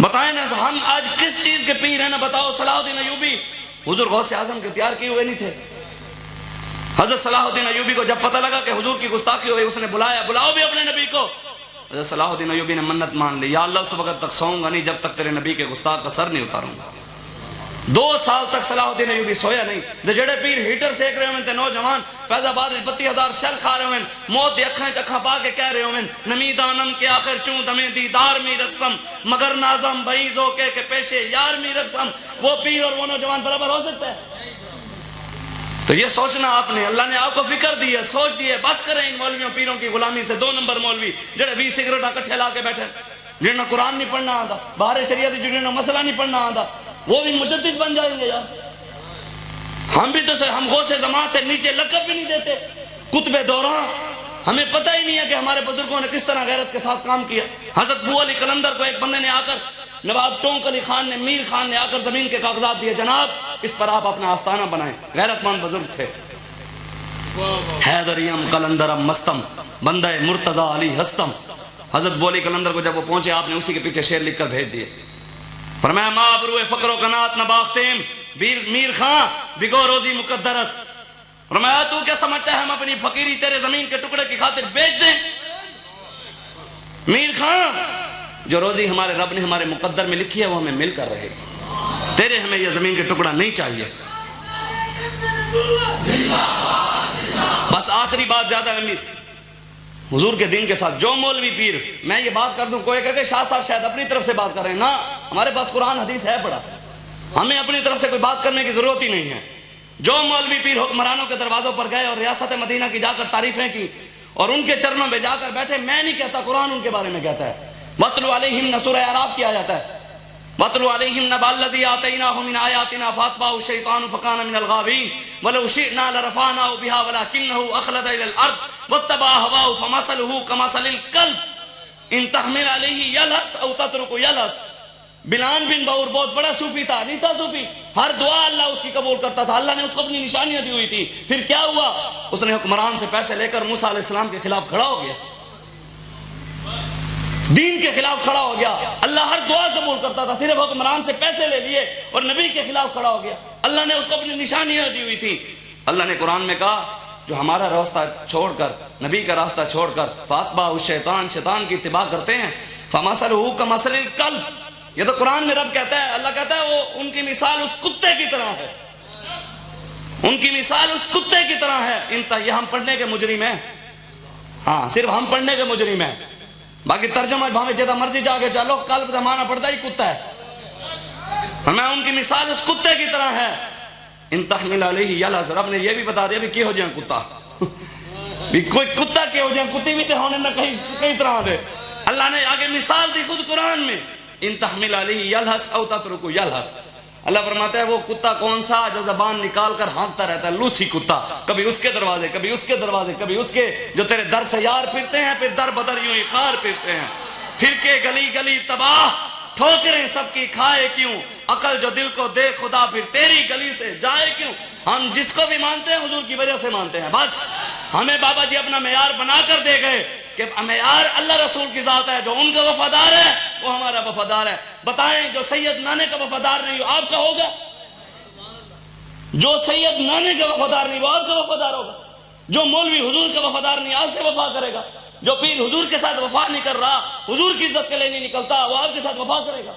بتائیں نا ہم آج کس چیز کے پیر ہیں نا بتاؤ. صلاح الدین ایوبی حضور غوث اعظم کے تیار کیے ہوئے نہیں تھے. حضرت صلاح الدین ایوبی کو جب پتہ لگا کہ حضور کی گستاخی ہوئی اس نے بلایا, بلاؤ بھی اپنے نبی کو. حضرت صلاح الدین ایوبی نے منت مان لی, یا اللہ اس وقت تک سوؤں گا نہیں جب تک تیرے نبی کے گستاخ کا سر نہیں اتاروں گا. 2 سال تک صلاح الدین ایوبی سویا نہیں. جڑے پیر ہیٹر سیک رہے ہوئے تھے نوجوان فیض آباد 32,000 شل کھا رہے ہوئے, موت دی اکھاں چکھاں پا کے کہہ رہے ہوئے نمی دانم کے آخر چون دمیں دیدار می رقصم مگر نازم بعیز ہو کے پیشے یار می رقصم. وہ پیر اور وہ نوجوان برابر ہو سکتا ہے؟ تو یہ سوچنا آپ نے, اللہ نے آپ کو فکر دی ہے, سوچ دی ہے. بس کریں ان مولویوں پیروں کی غلامی سے. 2 نمبر مولوی جڑے 20 سگریٹاں کٹھے لا کے بیٹھے, جنہوں قرآن نہیں پڑھنا آتا, باہر شریعت جنہوں مسئلہ نہیں پڑھنا آتا, وہ بھی مجدد بن جائیں گے یار. ہم بھی تو ہم غوث زمان سے نیچے لقب بھی نہیں دیتے, قطب دوران. ہمیں پتہ ہی نہیں ہے کہ ہمارے بزرگوں نے کس طرح غیرت کے ساتھ کام کیا. حضرت بو علی قلندر کو ایک بندے نے آ کر, نواب ٹونک علی خان نے, میر خان نے آ کر زمین کے کاغذات دیے, جناب اس پر آپ اپنا آستانہ بنائیں. غیرت مند بزرگ تھے. حیدریم قلندرم مستم بندہ مرتضی علی ہستم. حضرت بو علی قلندر کو جب وہ پہنچے آپ نے اسی کے پیچھے شعر لکھ کر بھیج دیے. فرمایا ما بروئے فقر و قنات نہ باختیم میر خان بگو روزی مقدرت. فرمایا تو کیا سمجھتا ہے ہم اپنی فقیری تیرے زمین کے ٹکڑے کی خاطر بیچ دیں؟ میر خان جو روزی ہمارے رب نے ہمارے مقدر میں لکھی ہے وہ ہمیں مل کر رہے گی, تیرے ہمیں یہ زمین کے ٹکڑا نہیں چاہیے. بس آخری بات زیادہ لمبی, حضور کے دین کے ساتھ جو مولوی پیر, میں یہ بات کر دوں کوئی کہے کہ شاہ صاحب شاید اپنی طرف سے بات کر رہے ہیں, نا ہمارے پاس قرآن حدیث ہے پڑا, ہمیں اپنی طرف سے کوئی بات کرنے کی ضرورت ہی نہیں ہے. جو مولوی پیر حکمرانوں کے دروازوں پر گئے اور ریاست مدینہ کی جا کر تعریفیں کی اور ان کے چرنوں میں جا کر بیٹھے, میں نہیں کہتا, قرآن ان کے بارے میں کہتا ہے. وَاتْلُ عَلَيْهِمْ سورہ اعراف کیا جاتا ہے, وَاتْلُ عَلَيْهِمْ نَبَأَ الَّذِي آتَيْنَاهُ مِنْ آيَاتِنَا فَأَتْبَعَهُ الشَّيْطَانُ فَكَانَ مِنَ الْغَاوِينَ وَلَوْ شِئْنَا لَرَفَعْنَاهُ بِهَا وَلَكِنَّهُ أَخْلَدَ إِلَى الْأَرْضِ وَاتَّبَعَ هَوَاهُ فَمَثَلُهُ كَمَثَلِ الْكَلْبِ إِنْ تَحْمِلْ عَلَيْهِ يَلْهَثْ أَوْ تَتْرُكْهُ يَلْهَث. بلال بن بور بہت بڑا صوفی تھا, نہیں تھا صوفی, ہر دعا اللہ اس کی قبول کرتا تھا, اللہ نے اس کو اپنی نشانیاں دی ہوئی تھی. پھر کیا ہوا, اس نے حکمران سے پیسے لے کر موسیٰ علیہ السلام کے خلاف کھڑا ہو گیا, دین کے خلاف کھڑا ہو گیا. اللہ ہر دعا قبول کرتا تھا, صرف حکمران سے پیسے لے لیے اور نبی کے خلاف کھڑا ہو گیا. اللہ نے اس کو اپنی نشانیاں دی ہوئی تھی. اللہ نے قرآن میں کہا جو ہمارا راستہ چھوڑ کر, نبی کا راستہ چھوڑ کر فَأَتْبَعَهُ الشَّيْطَانُ شیطان کی اتباع کرتے ہیں, فَمَثَلُهُ كَمَثَلِ الْكَلْبِ. یہ تو قرآن میں رب کہتا ہے, اللہ کہتا ہے وہ ان کی مثال اس کتے کی طرح ہے, ان کی مثال اس کتے کی طرح ہے. یہ ہم پڑھنے کے مجرم ہیں, ہاں صرف ہم پڑھنے کے مجرم ہیں, باقی ترجمہ بھاوے جیتا مرضی جا کے چلو, قلب دمانا پڑتا ہی کتا ہے. میں ان کی مثال اس کتے کی طرح ہے, ان تحمل علیہ یلہث. رب نے یہ بھی بتا دیا بھی کی ہو جائیں کتا, بھی کوئی کتا کی ہو جائیں, کتی بھی تے ہونے نہ کئی طرح دے. اللہ نے آگے مثال دی خود قرآن میں, ان تحمل علیہ یلہث او تترکہ یلہث. اللہ فرماتا ہے وہ کتا کون سا جو زبان نکال کر ہانکتا رہتا ہے, لوسی کتا, کبھی اس کے دروازے کبھی اس کے دروازے کبھی اس کے, جو تیرے در سے یار پھرتے ہیں پھر در بدر یوں ہی خار پھرتے ہیں, پھر کے گلی گلی تباہ, ٹھوکریں سب کی کھائے کیوں, عقل جو دل کو دے خدا پھر تیری گلی سے جائے کیوں. ہم جس کو بھی مانتے ہیں حضور کی وجہ سے مانتے ہیں, بس ہمیں بابا جی اپنا معیار بنا کر دے گئے کہ معیار اللہ رسول کی ذات ہے, جو ان کا وفادار ہے وہ ہمارا وفادار ہے. بتائیں جو سید نانے کا وفادار نہیں ہو آپ کا ہوگا, جو سید نانے کا وفادار نہیں وہ آپ کا وفادار ہوگا, جو مولوی حضور کا وفادار نہیں آپ سے وفا کرے گا, جو پیر حضور کے ساتھ وفا نہیں کر رہا, حضور کی عزت کے لیے نہیں نکلتا, وہ آپ کے ساتھ وفا کرے گا.